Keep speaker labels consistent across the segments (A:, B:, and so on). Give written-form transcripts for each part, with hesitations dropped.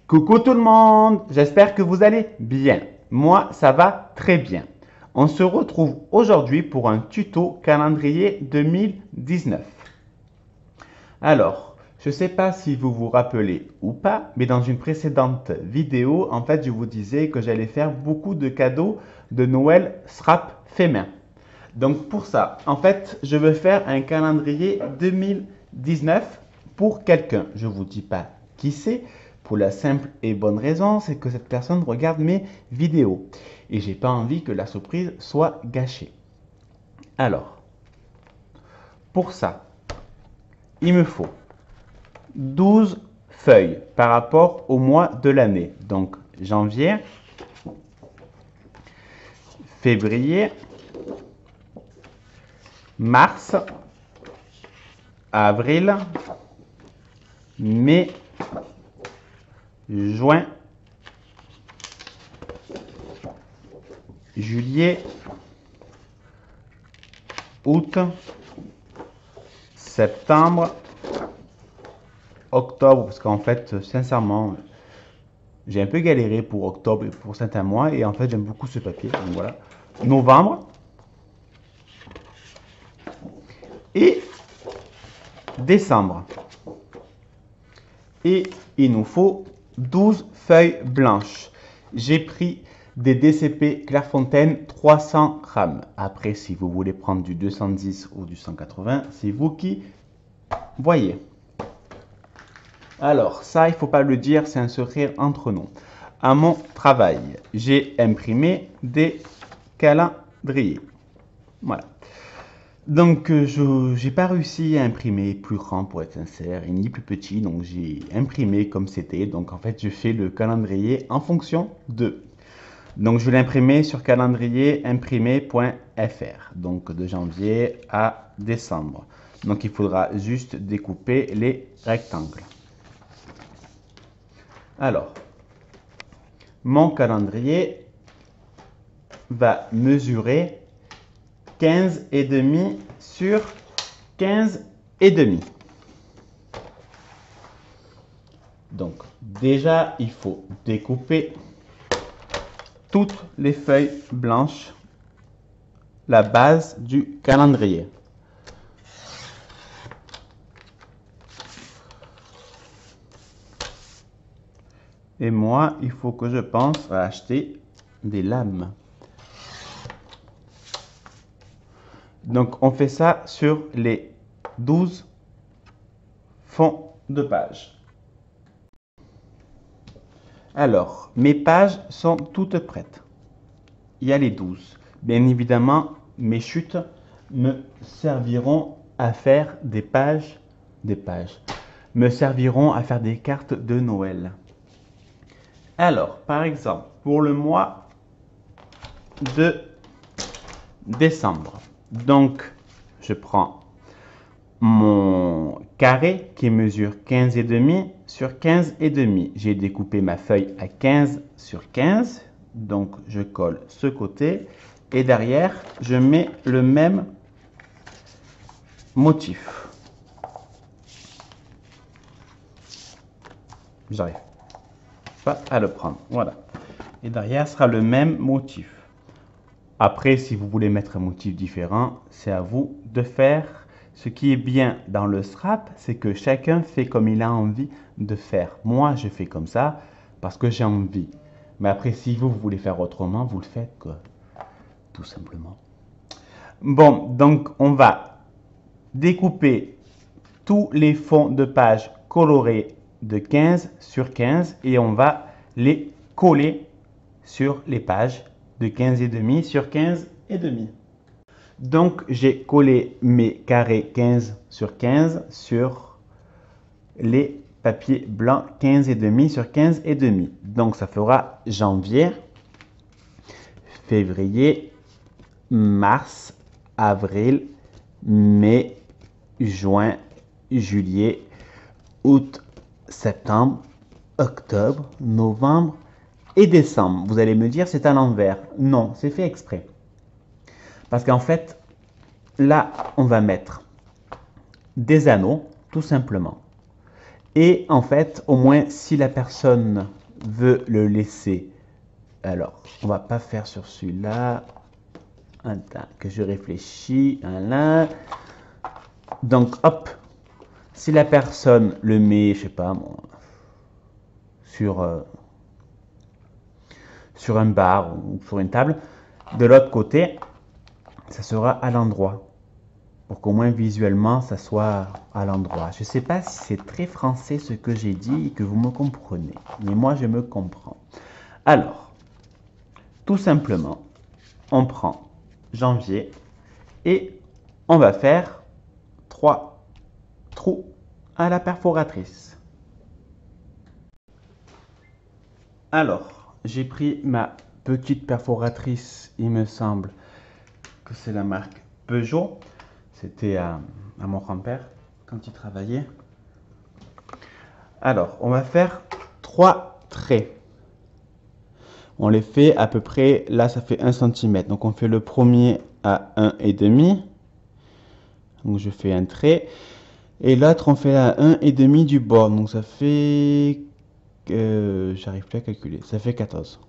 A: Coucou tout le monde, j'espère que vous allez bien. Moi, ça va très bien. On se retrouve aujourd'hui pour un tuto calendrier 2019. Alors, je ne sais pas si vous vous rappelez ou pas, mais dans une précédente vidéo, en fait, je vous disais que j'allais faire beaucoup de cadeaux de Noël SRAP fait main. Donc pour ça, en fait, je veux faire un calendrier 2019 pour quelqu'un. Je ne vous dis pas qui c'est, pour la simple et bonne raison, c'est que cette personne regarde mes vidéos. Et j'ai pas envie que la surprise soit gâchée. Alors, pour ça, il me faut 12 feuilles par rapport au mois de l'année. Donc, janvier, février, mars, avril, mai, juin, juillet, août, septembre, octobre, parce qu'en fait, sincèrement, j'ai un peu galéré pour octobre et pour certains mois, et en fait, j'aime beaucoup ce papier, donc voilà. Novembre, et décembre. Et il nous faut 12 feuilles blanches. J'ai pris des DCP Clairefontaine 300 grammes. Après, si vous voulez prendre du 210 ou du 180, c'est vous qui voyez. Alors, ça, il ne faut pas le dire, c'est un secret entre nous. À mon travail, j'ai imprimé des calendriers. Voilà. Donc, je n'ai pas réussi à imprimer plus grand pour être sincère, et ni plus petit, donc j'ai imprimé comme c'était. Donc, en fait, je fais le calendrier en fonction de. Donc, je l'ai imprimé sur calendrier imprimé.fr, donc de janvier à décembre. Donc, il faudra juste découper les rectangles. Alors, mon calendrier va mesurer 15,5 sur 15,5. Donc, déjà, il faut découper toutes les feuilles blanches, la base du calendrier. Et moi, il faut que je pense à acheter des lames. Donc, on fait ça sur les 12 fonds de page. Alors, mes pages sont toutes prêtes. Il y a les 12. Bien évidemment, mes chutes me serviront à faire me serviront à faire des cartes de Noël. Alors, par exemple, pour le mois de décembre, donc je prends mon carré qui mesure 15,5 sur 15,5. J'ai découpé ma feuille à 15 sur 15, donc je colle ce côté et derrière je mets le même motif. J'arrive pas à le prendre, voilà. Et derrière sera le même motif. Après, si vous voulez mettre un motif différent, c'est à vous de faire. Ce qui est bien dans le SRAP, c'est que chacun fait comme il a envie de faire. Moi, je fais comme ça parce que j'ai envie. Mais après, si vous voulez faire autrement, vous le faites quoi, tout simplement. Bon, donc on va découper tous les fonds de page colorés de 15 sur 15 et on va les coller sur les pages de 15,5 sur 15,5. Donc, j'ai collé mes carrés 15 sur 15 sur les papiers blancs 15,5 sur 15,5. Donc, ça fera janvier, février, mars, avril, mai, juin, juillet, août, septembre, octobre, novembre et décembre. Vous allez me dire c'est à l'envers. Non, c'est fait exprès. Parce qu'en fait, là, on va mettre des anneaux, tout simplement. Et en fait, au moins, si la personne veut le laisser. Alors, on va pas faire sur celui-là. Attends, que je réfléchis. Voilà. Donc, hop. Si la personne le met, je sais pas, bon, sur un bar ou sur une table, de l'autre côté, ça sera à l'endroit. Pour qu'au moins visuellement, ça soit à l'endroit. Je ne sais pas si c'est très français ce que j'ai dit et que vous me comprenez. Mais moi, je me comprends. Alors, tout simplement, on prend janvier et on va faire 3 trous à la perforatrice. Alors, j'ai pris ma petite perforatrice, il me semble que c'est la marque Peugeot. C'était à mon grand-père quand il travaillait. Alors, on va faire 3 traits. On les fait à peu près, là ça fait 1 cm. Donc on fait le premier à 1,5. Donc je fais un trait. Et l'autre on fait à 1,5 du bord. Donc ça fait... j'arrive plus à calculer. Ça fait 14.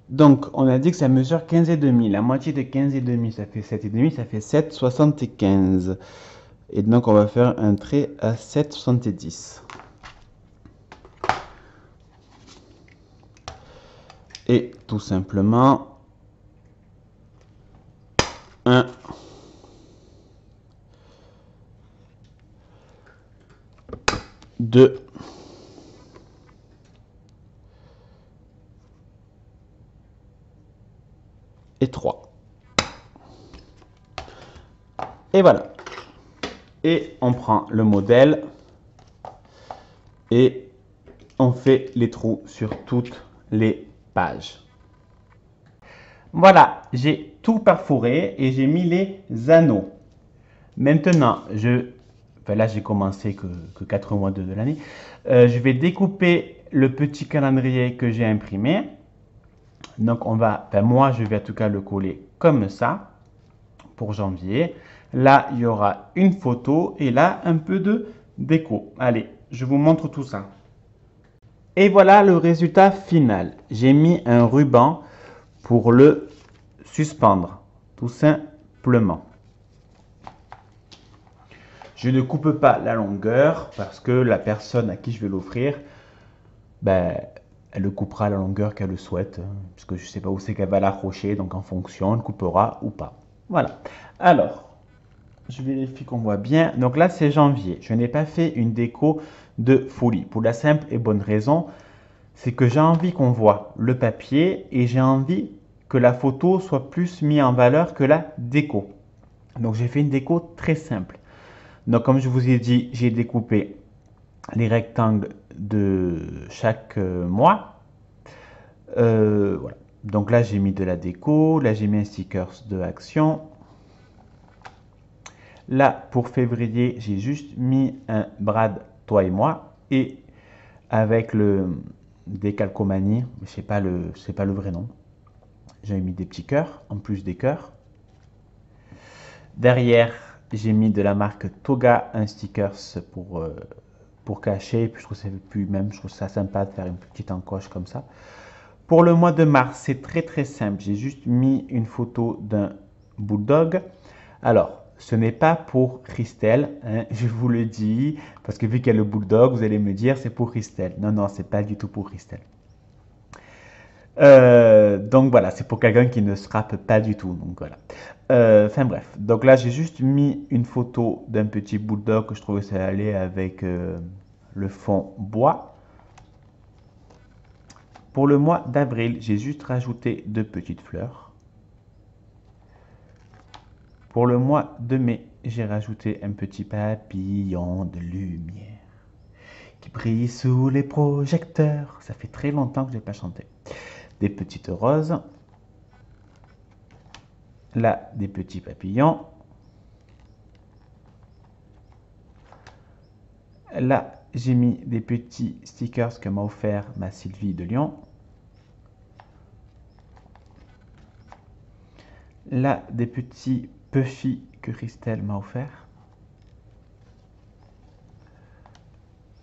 A: Donc on a dit que ça mesure 15,5. La moitié de 15,5 ça fait 7,5. Ça fait 7,75. Et donc on va faire un trait à 7,70. Et tout simplement 1, 2, et 3. Et voilà. Et on prend le modèle et on fait les trous sur toutes les pages. Voilà, j'ai tout perforé et j'ai mis les anneaux. Maintenant, là j'ai commencé que 4 mois de l'année. Je vais découper le petit calendrier que j'ai imprimé. Donc moi je vais en tout cas le coller comme ça pour janvier. Là, il y aura une photo et là, un peu de déco. Allez, je vous montre tout ça. Et voilà le résultat final. J'ai mis un ruban pour le suspendre, tout simplement. Je ne coupe pas la longueur parce que la personne à qui je vais l'offrir, ben, elle le coupera à la longueur qu'elle le souhaite, puisque je ne sais pas où c'est qu'elle va l'accrocher, donc en fonction, elle coupera ou pas. Voilà. Alors, je vérifie qu'on voit bien. Donc là, c'est janvier. Je n'ai pas fait une déco de folie. Pour la simple et bonne raison, c'est que j'ai envie qu'on voit le papier et j'ai envie que la photo soit plus mise en valeur que la déco. Donc j'ai fait une déco très simple. Donc comme je vous ai dit, j'ai découpé les rectangles de chaque mois. Voilà. Donc là, j'ai mis de la déco. Là, j'ai mis un sticker de action. Là, pour février, j'ai juste mis un Brad, toi et moi, et avec le décalcomanie, je sais pas le vrai nom. J'ai mis des petits cœurs, en plus des cœurs. Derrière, j'ai mis de la marque Toga, un sticker pour cacher. Puis je trouve je trouve ça sympa de faire une petite encoche comme ça. Pour le mois de mars, c'est très très simple. J'ai juste mis une photo d'un bulldog. Alors, ce n'est pas pour Christelle, hein, je vous le dis, parce que vu qu'elle est le bulldog, vous allez me dire c'est pour Christelle. Non, non, c'est pas du tout pour Christelle. Donc voilà, c'est pour quelqu'un qui ne se rappe pas du tout. Donc voilà. Enfin bref. Donc là, j'ai juste mis une photo d'un petit bulldog que je trouvais ça allait avec le fond bois. Pour le mois d'avril, j'ai juste rajouté 2 petites fleurs. Pour le mois de mai, j'ai rajouté un petit papillon de lumière qui brille sous les projecteurs. Ça fait très longtemps que je n'ai pas chanté. Des petites roses. Là, des petits papillons. Là, j'ai mis des petits stickers que m'a offert ma Sylvie de Lyon. Là, des petits puffy que Christelle m'a offert.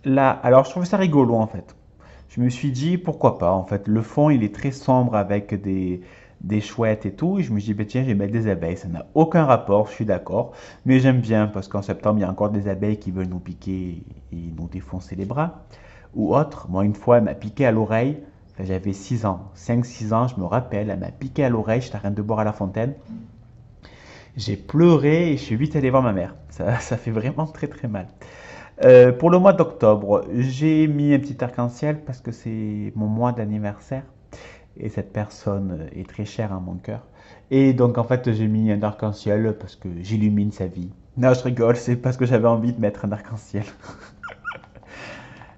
A: Là, alors je trouve ça rigolo en fait. je me suis dit pourquoi pas. En fait, le fond, il est très sombre avec des chouettes et tout. Et je me suis dit, bah, tiens, je vais mettre des abeilles. Ça n'a aucun rapport, je suis d'accord. Mais j'aime bien parce qu'en septembre, il y a encore des abeilles qui veulent nous piquer et nous défoncer les bras. Ou autre. Moi, une fois, elle m'a piqué à l'oreille. Enfin, j'avais 6 ans, 5 6 ans, je me rappelle. Elle m'a piqué à l'oreille. J'étais en train de boire à la fontaine. J'ai pleuré et je suis vite allé voir ma mère. Ça fait vraiment très très mal. Pour le mois d'octobre, j'ai mis un petit arc-en-ciel parce que c'est mon mois d'anniversaire et cette personne est très chère à mon cœur. Et donc en fait, j'ai mis un arc-en-ciel parce que j'illumine sa vie. Non, je rigole, c'est parce que j'avais envie de mettre un arc-en-ciel.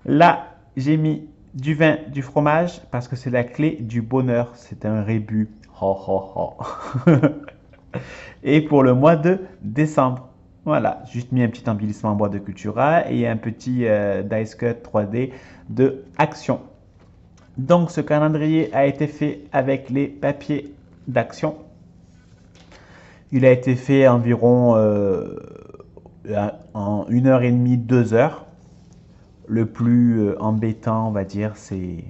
A: Là, j'ai mis du vin, du fromage parce que c'est la clé du bonheur. C'est un rébut. Ho, ho, ho. Et pour le mois de décembre, voilà, juste mis un petit embellissement en bois de Cultura et un petit dice cut 3D de Action. Donc ce calendrier a été fait avec les papiers d'Action. Il a été fait environ en 1 heure et demie, 2 heures. Le plus embêtant, on va dire, c'est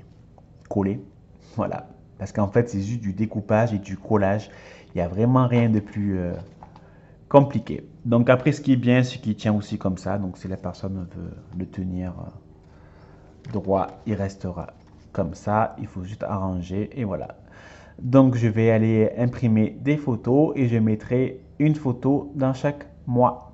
A: coller. Voilà. Parce qu'en fait, c'est juste du découpage et du collage. Il n'y a vraiment rien de plus compliqué. Donc après, ce qui est bien, c'est qu'il tient aussi comme ça. Donc si la personne veut le tenir droit, il restera comme ça. Il faut juste arranger et voilà. Donc je vais aller imprimer des photos et je mettrai une photo dans chaque mois.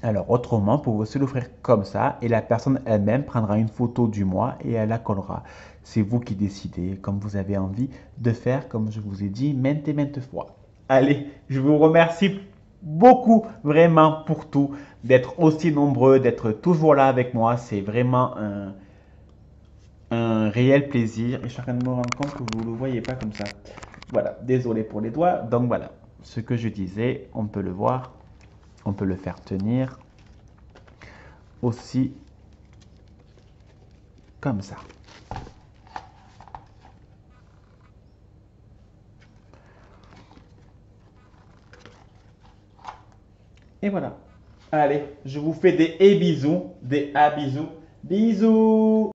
A: Alors autrement, vous pouvez aussi l'offrir comme ça et la personne elle-même prendra une photo du mois et elle la collera. C'est vous qui décidez comme vous avez envie de faire, comme je vous ai dit maintes et maintes fois. Allez, je vous remercie beaucoup vraiment pour tout, d'être aussi nombreux, d'être toujours là avec moi. C'est vraiment un réel plaisir. Et je suis en train de me rendre compte que vous ne le voyez pas comme ça. Voilà, désolé pour les doigts. Donc voilà, ce que je disais, on peut le voir, on peut le faire tenir aussi comme ça. Et voilà. Allez, je vous fais des bisous, des A bisous. Bisous!